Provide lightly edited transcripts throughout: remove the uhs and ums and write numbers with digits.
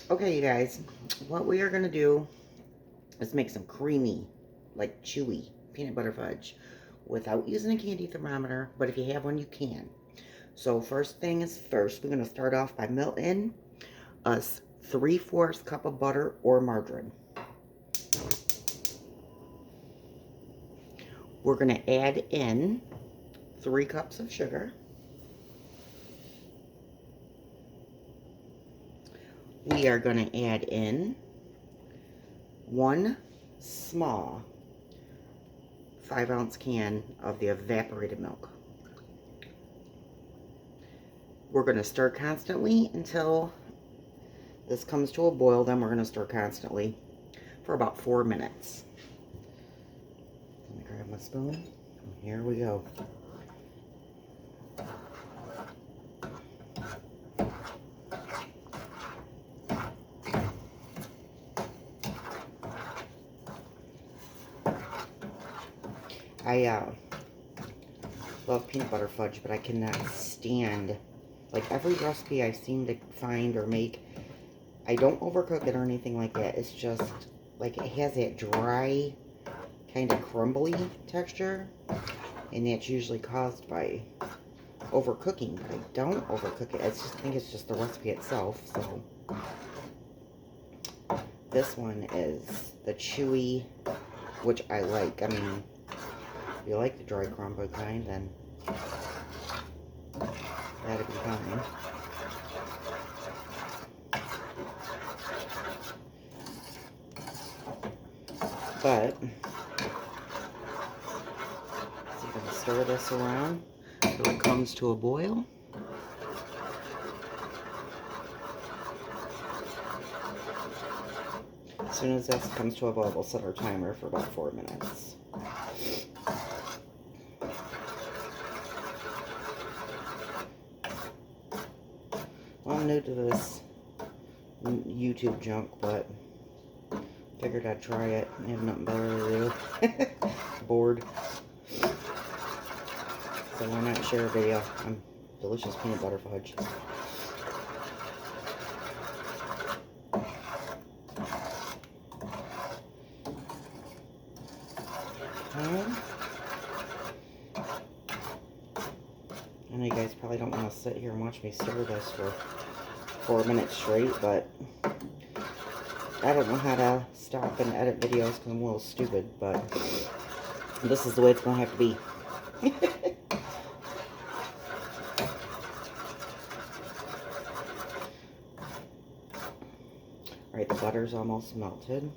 Okay, you guys, what we are going to do is make some creamy, like chewy peanut butter fudge without using a candy thermometer, but if you have one, you can. So first thing is first, we're going to start off by melting us 3/4 cup of butter or margarine. We're going to add in 3 cups of sugar. We are going to add in 1 small 5-ounce can of the evaporated milk. We're going to stir constantly until this comes to a boil. Then we're going to stir constantly for about 4 minutes. Let me grab my spoon. And here we go. I love peanut butter fudge, but I cannot stand, like, every recipe I seem to find or make, I don't overcook it or anything like that. It's just, like, it has that dry, kind of crumbly texture, and that's usually caused by overcooking. But I don't overcook it. I think it's just the recipe itself, so. This one is the chewy, which I like. I mean, if you like the dry crumbly kind, then that'd be fine. But so you're going to stir this around till it comes to a boil. As soon as this comes to a boil, we'll set our timer for about 4 minutes. Well, I'm new to this YouTube junk, but figured I'd try it. I have nothing better to do. Bored. So why not share a video on delicious peanut butter fudge? I know you guys probably don't want to sit here and watch me stir this for 4 minutes straight, but I don't know how to stop and edit videos because I'm a little stupid, but this is the way it's going to have to be. Alright, the butter's almost melted.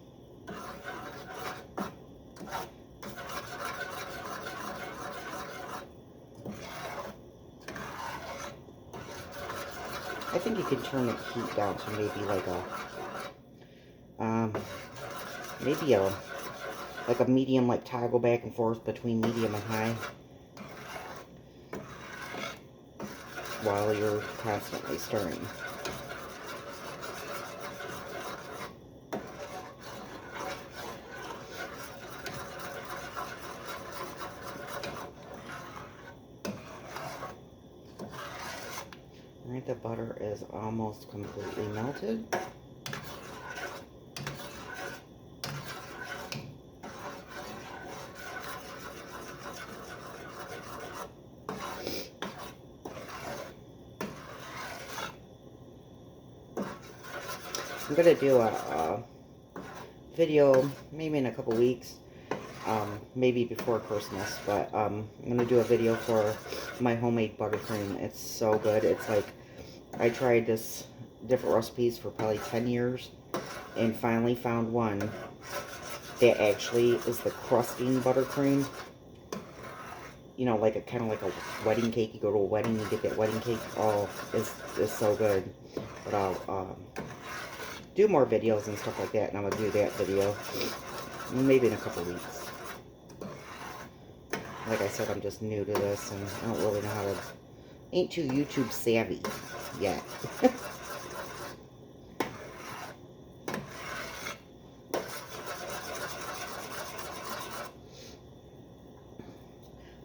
I think you can turn the heat down to maybe like a medium, like toggle back and forth between medium and high while you're constantly stirring. Alright, the butter is almost completely melted. I'm going to do a video maybe in a couple weeks, maybe before Christmas, but I'm going to do a video for my homemade buttercream. It's so good. It's like, I tried this different recipes for probably 10 years and finally found one that actually is the crusting buttercream. You know, like a kind of like a wedding cake. You go to a wedding, you get that wedding cake. Oh, it's so good. But I'll do more videos and stuff like that, and I'm going to do that video maybe in a couple weeks. Like I said, I'm just new to this, and I don't really know how to, ain't too YouTube savvy yet.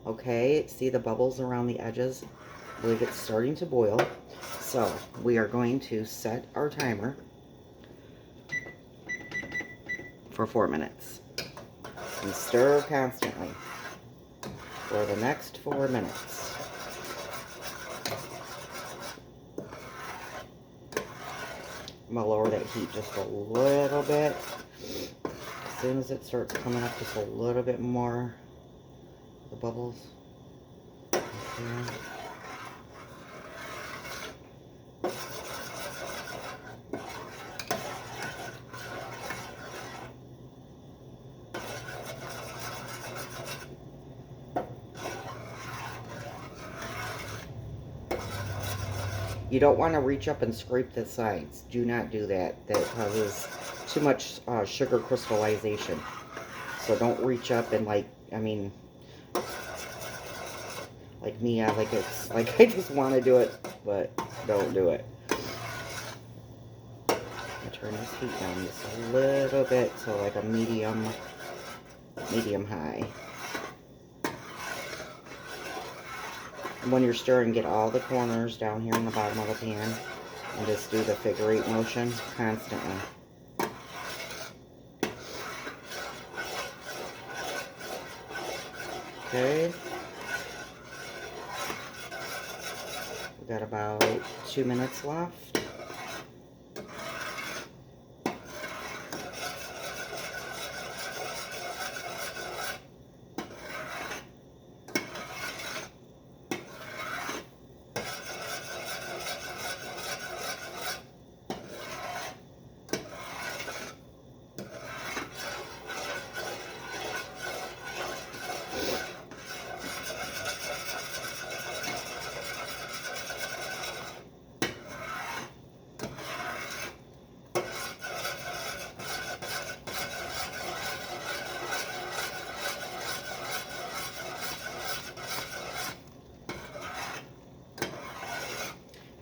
Okay, see the bubbles around the edges? I believe it's starting to boil. So we are going to set our timer for 4 minutes. And stir constantly for the next 4 minutes. I'm going to lower that heat just a little bit. As soon as it starts coming up just a little bit more, the bubbles. Okay. You don't want to reach up and scrape the sides. Do not do that. That causes too much sugar crystallization. So don't reach up and like me, it's like I just want to do it, but don't do it. I'm gonna turn this heat down just a little bit, so like a medium high. And when you're stirring, get all the corners down here in the bottom of the pan, and just do the figure 8 motion constantly. Okay. We got about 2 minutes left.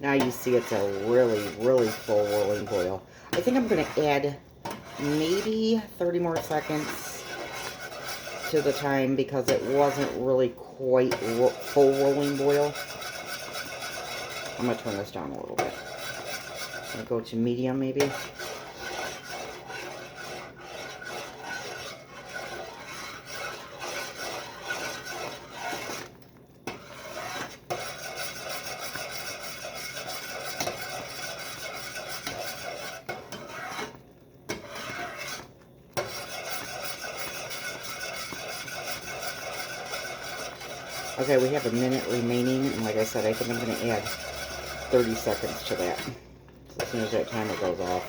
Now you see it's a really, really full rolling boil. I think I'm going to add maybe 30 more seconds to the time because it wasn't really quite full rolling boil. I'm going to turn this down a little bit. I'm going to go to medium maybe. Okay, we have a minute remaining, and like I said, I think I'm going to add 30 seconds to that. So as soon as that timer goes off.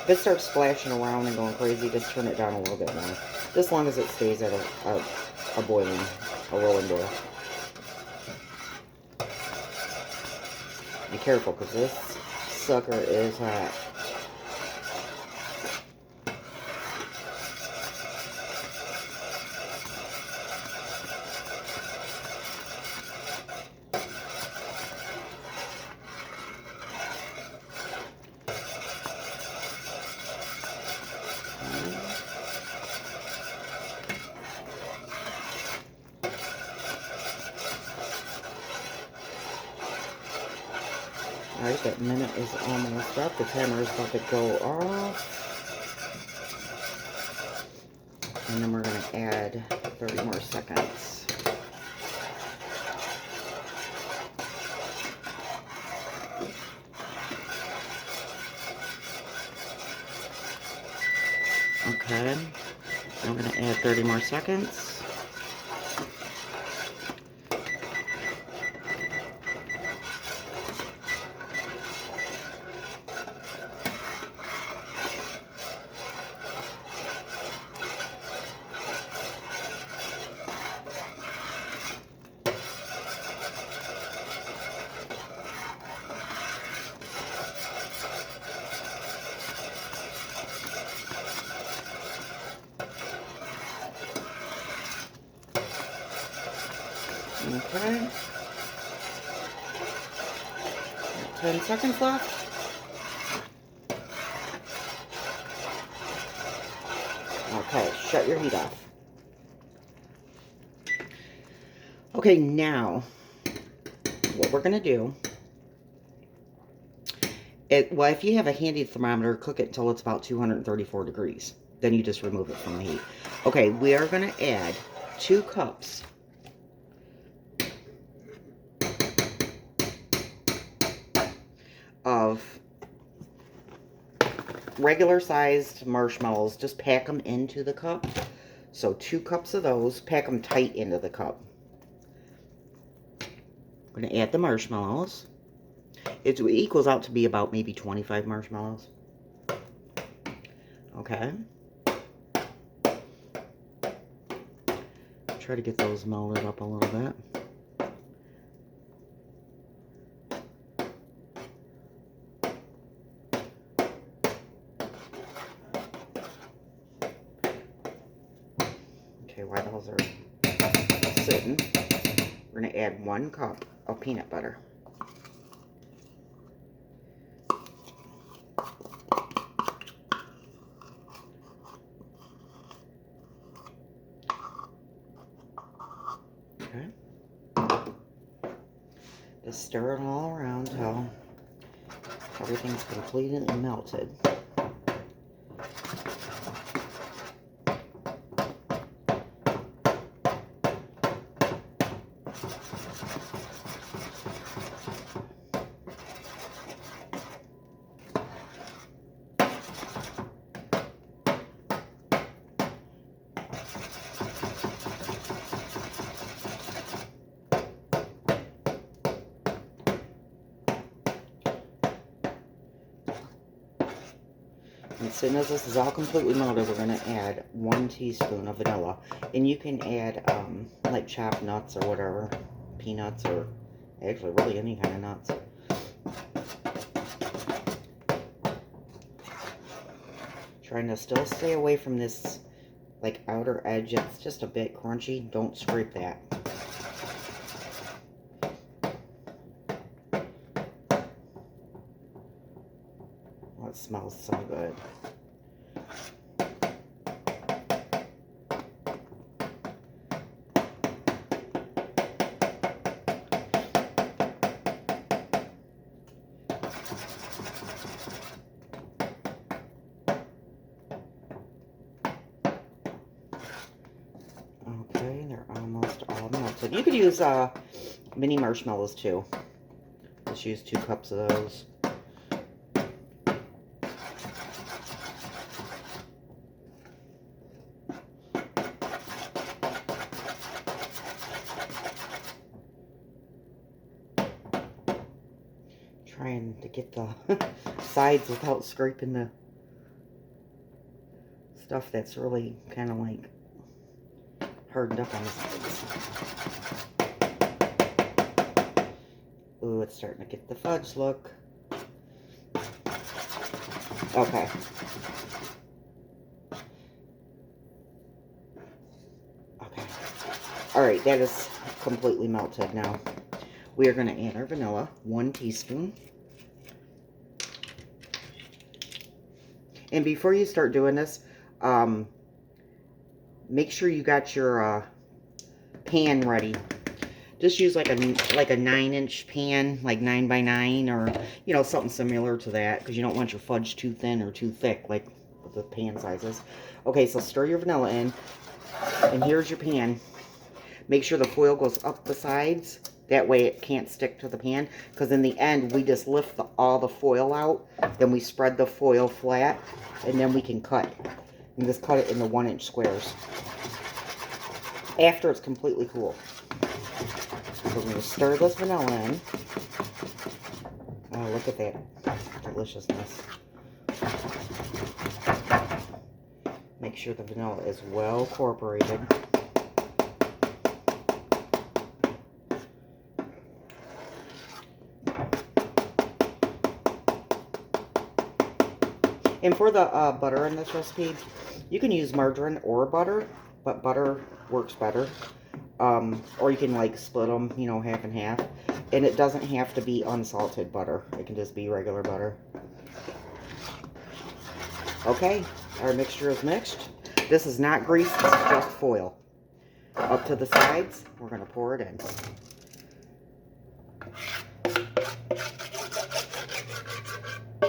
If it starts splashing around and going crazy, just turn it down a little bit more. Just as long as it stays at a rolling boil. Be careful, because this sucker is hot. Alright, that minute is almost up. The timer is about to go off. And then we're going to add 30 more seconds. Okay, I'm going to add 30 more seconds. Okay. 10 seconds left. Okay, shut your heat off. Okay, now, what we're going to do Well, if you have a handy thermometer, cook it until it's about 234 degrees. Then you just remove it from the heat. Okay, we are going to add 2 cups of regular sized marshmallows. Just pack them into the cup. So 2 cups of those, pack them tight into the cup. I'm going to add the marshmallows. It equals out to be about maybe 25 marshmallows. Okay. Try to get those melted up a little bit. Okay, while those are sitting, we're going to add 1 cup of peanut butter. Okay. Just stir it all around till everything's completely melted. As soon as this is all completely melted, we're going to add 1 teaspoon of vanilla. And you can add, like chopped nuts or whatever, peanuts or actually really any kind of nuts. Trying to still stay away from this, like, outer edge. It's just a bit crunchy. Don't scrape that. Oh, it smells so good. Okay, they're almost all melted. You could use mini marshmallows too. Just use 2 cups of those. Trying to get the sides without scraping the stuff that's really kind of like hardened up on the sides. Ooh, it's starting to get the fudge look. Okay. Okay. Alright, that is completely melted now. We are going to add our vanilla, 1 teaspoon. And before you start doing this, make sure you got your pan ready. Just use like a 9-inch pan, like 9 by 9, or you know, something similar to that, because you don't want your fudge too thin or too thick, like the pan sizes. Okay, so stir your vanilla in, and here's your pan. Make sure the foil goes up the sides. That way it can't stick to the pan, because in the end we just lift all the foil out, then we spread the foil flat, and then we can cut. And just cut it into 1-inch squares after it's completely cool. So we're going to stir this vanilla in. Oh, look at that deliciousness. Make sure the vanilla is well incorporated. And for the butter in this recipe, you can use margarine or butter, but butter works better. Or you can like split them, you know, half and half. And it doesn't have to be unsalted butter. It can just be regular butter. Okay, our mixture is mixed. This is not grease, this is just foil. Up to the sides, we're going to pour it in.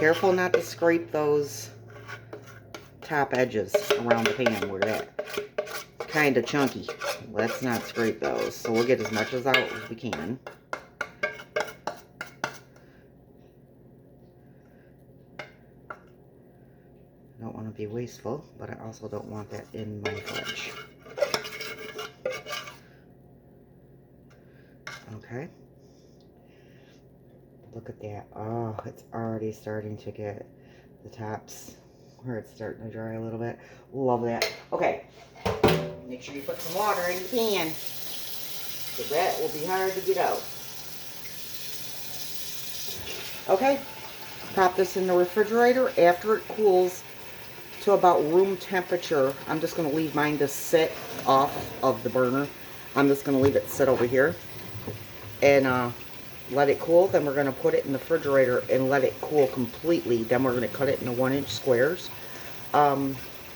Careful not to scrape those top edges around the pan where that kind of chunky. Let's not scrape those. So we'll get as much as out as we can. Don't want to be wasteful, but I also don't want that in my fudge. Okay. Look at that. Oh, it's already starting to get the tops where it's starting to dry a little bit. Love that. Okay. Make sure you put some water in the pan, because that will be hard to get out. Okay. Pop this in the refrigerator. After it cools to about room temperature, I'm just going to leave mine to sit off of the burner. I'm just going to leave it sit over here and let it cool. Then we're going to put it in the refrigerator and let it cool completely. Then we're going to cut it into 1-inch squares.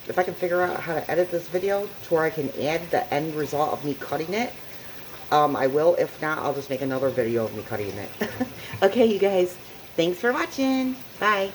If I can figure out how to edit this video to where I can add the end result of me cutting it, I will. If not, I'll just make another video of me cutting it. Okay, you guys. Thanks for watching. Bye.